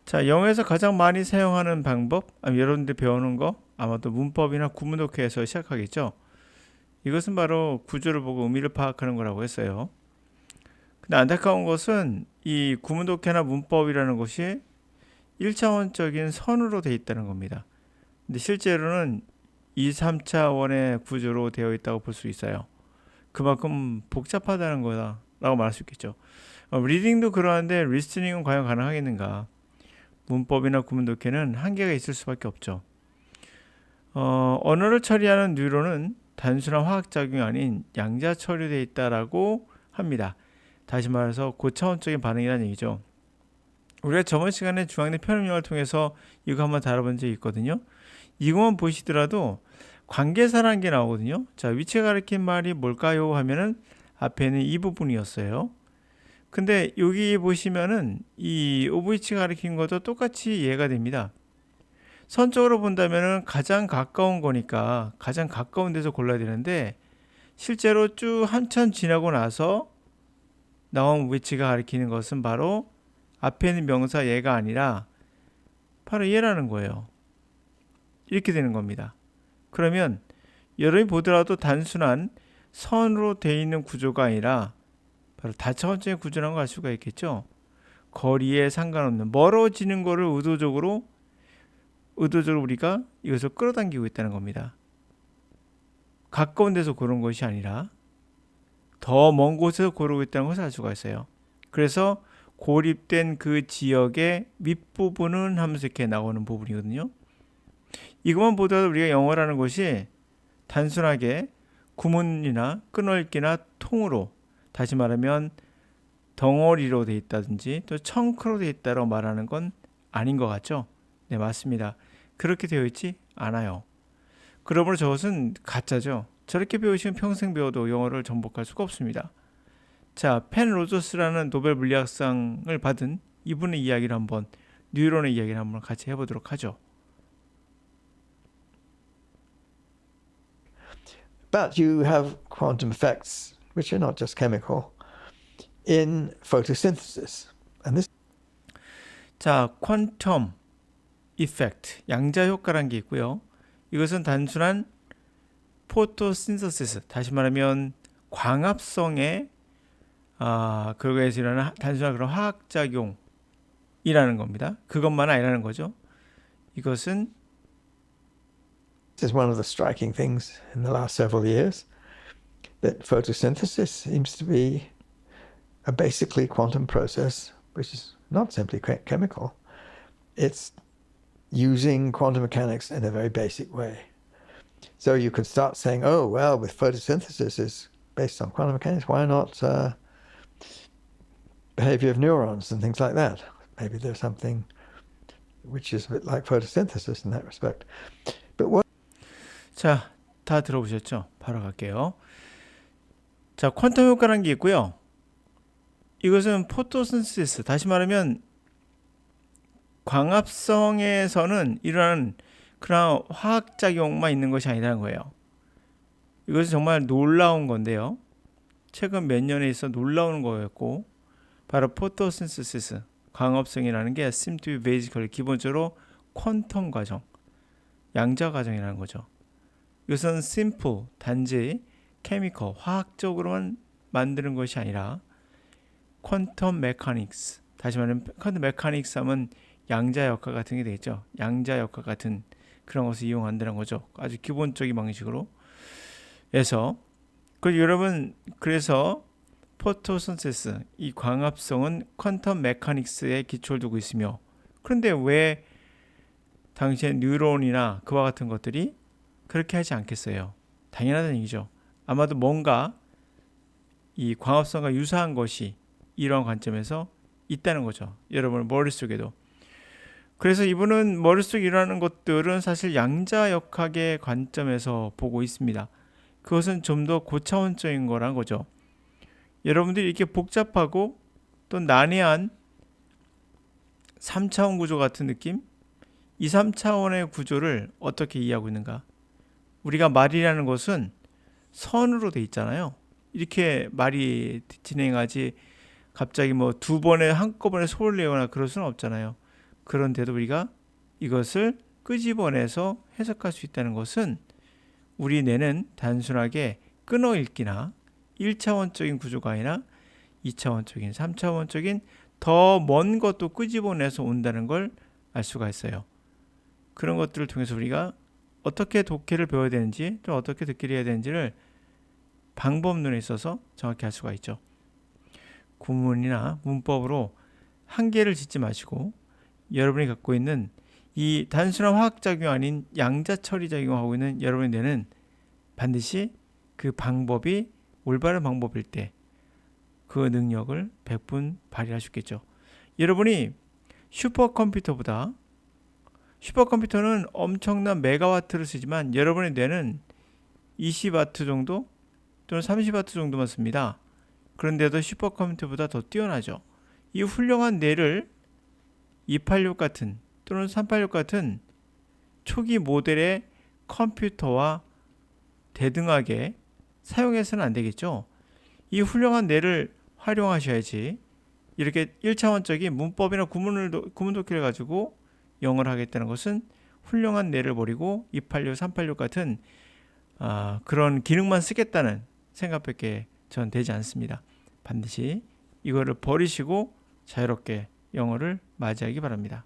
자, 영어에서 가장 많이 사용하는 방법, 여러분들 배우는 거 아마도 문법이나 구문독해에서 시작하겠죠. 이것은 바로 구조를 보고 의미를 파악하는 거라고 했어요. 근데 안타까운 것은 이 구문독해나 문법이라는 것이 1차원적인 선으로 되어 있다는 겁니다. 근데 실제로는 2, 3차원의 구조로 되어 있다고 볼 수 있어요. 그만큼 복잡하다는 거다라고 말할 수 있겠죠. 리딩도 그러한데 리스닝은 과연 가능하겠는가? 문법이나 구문독해는 한계가 있을 수밖에 없죠. 언어를 처리하는 뉴런은 단순한 화학작용이 아닌 양자 처리되어 있다라고 합니다. 다시 말해서 고차원적인 반응이라는 얘기죠. 우리가 저번 시간에 중앙대 편입영어를 통해서 이거 한번 다뤄본 적이 있거든요. 이거만 보시더라도 관계사라는 게 나오거든요. 자, 위치가 가리킨 말이 뭘까요? 하면은 앞에는 이 부분이었어요. 근데 여기 보시면은 이 OVH가 가리킨 것도 똑같이 이해가 됩니다. 선적으로 본다면은 가장 가까운 거니까 가장 가까운 데서 골라야 되는데 실제로 쭉 한참 지나고 나서 나온 OVH가 가리키는 것은 바로 앞에 있는 명사 얘가 아니라 바로 얘라는 거예요. 이렇게 되는 겁니다. 그러면 여러분이 보더라도 단순한 선으로 되어 있는 구조가 아니라 바로 다차원적인 구조라는 걸 알 수가 있겠죠. 거리에 상관없는 멀어지는 거를 의도적으로 우리가 이것을 끌어당기고 있다는 겁니다. 가까운 데서 고른 것이 아니라 더 먼 곳에서 고르고 있다는 것을 알 수가 있어요. 그래서 고립된 그 지역의 윗부분은 하면서 이렇게 나오는 부분이거든요. 이것만 보더라도 우리가 영어라는 것이 단순하게 구문이나 끊어읽기나 통으로, 다시 말하면 덩어리로 돼 있다든지 또 청크로 돼 있다고 말하는 건 아닌 것 같죠? 네, 맞습니다. 그렇게 되어 있지 않아요. 그러므로 저것은 가짜죠. 저렇게 배우시면 평생 배워도 영어를 정복할 수가 없습니다. 자, 펜 로저스라는 노벨 물리학상을 받은 이분의 이야기를 한번, 뉴런의 이야기를 한번 같이 해보도록 하죠. But you have quantum effects, which are not just chemical, in photosynthesis. And this 자, 퀀텀 이펙트, 양자 효과라는 게 있고요. 이것은 단순한 포토신서시스, 다시 말하면 광합성의 그거에서 일어나는 단순한 그런 화학작용이라는 겁니다. 그것만 아니라는 거죠. 이것은 is one of the striking things in the last several years, that photosynthesis seems to be a basically quantum process, which is not simply chemical. It's using quantum mechanics in a very basic way. So you could start saying, oh, well, with photosynthesis is based on quantum mechanics, why not behavior of neurons and things like that? Maybe there's something which is a bit like photosynthesis in that respect. But what 자, 다 들어보셨죠? 바로 갈게요. 자, 퀀텀 효과라는 게 있고요. 이것은 포토신시스, 다시 말하면 광합성에서는 일어나는 그런 화학작용만 있는 것이 아니라는 거예요. 이것은 정말 놀라운 건데요. 최근 몇 년에 있어 놀라운 거였고, 바로 포토신시스, 광합성이라는 게 seem to be basically 기본적으로 퀀텀 과정, 양자 과정이라는 거죠. 이것은 simple, 단지 chemical, 화학적으로만 만드는 것이 아니라 퀀텀 메카닉스, 다시 말하면 퀀텀 메카닉스 하면 양자 역학 같은 게 되겠죠. 양자 역학 같은 그런 것을 이용한다는 거죠. 아주 기본적인 방식으로 해서 여러분, 그래서 포토신시스, 이 광합성은 퀀텀 메카닉스에 기초를 두고 있으며, 그런데 왜 당시에 뉴런이나 그와 같은 것들이 그렇게 하지 않겠어요? 당연하다는 얘기죠. 아마도 뭔가 이 광합성과 유사한 것이 이러한 관점에서 있다는 거죠. 여러분 머릿속에도. 그래서 이분은 머릿속에 일어나는 것들은 사실 양자역학의 관점에서 보고 있습니다. 그것은 좀 더 고차원적인 거란 거죠. 여러분들이 이렇게 복잡하고 또 난해한 3차원 구조 같은 느낌? 2, 3차원의 구조를 어떻게 이해하고 있는가? 우리가 말이라는 것은 선으로 돼 있잖아요. 이렇게 말이 진행하지 갑자기 뭐 두 번에 한꺼번에 소를 내거나 그럴 수는 없잖아요. 그런데도 우리가 이것을 끄집어내서 해석할 수 있다는 것은 우리 뇌는 단순하게 끊어읽기나 1차원적인 구조가 아니라 2차원적인, 3차원적인 더 먼 것도 끄집어내서 온다는 걸 알 수가 있어요. 그런 것들을 통해서 우리가 어떻게 독해를 배워야 되는지 또 어떻게 듣기를 해야 되는지를 방법론에 있어서 정확히 알 수가 있죠. 구문이나 문법으로 한계를 짓지 마시고 여러분이 갖고 있는 이 단순한 화학작용 아닌 양자처리 작용하고 있는 여러분의 뇌는 반드시 그 방법이 올바른 방법일 때 그 능력을 100분 발휘할 수 있겠죠. 여러분이 슈퍼컴퓨터는 엄청난 메가와트를 쓰지만 여러분의 뇌는 20와트 정도 또는 30와트 정도만 씁니다. 그런데도 슈퍼컴퓨터보다 더 뛰어나죠. 이 훌륭한 뇌를 286 같은 또는 386 같은 초기 모델의 컴퓨터와 대등하게 사용해서는 안 되겠죠. 이 훌륭한 뇌를 활용하셔야지 이렇게 1차원적인 문법이나 구문 독해를 가지고 영어를 하겠다는 것은 훌륭한 뇌를 버리고 286, 386 같은 그런 기능만 쓰겠다는 생각밖에 전 되지 않습니다. 반드시 이거를 버리시고 자유롭게 영어를 맞이하기 바랍니다.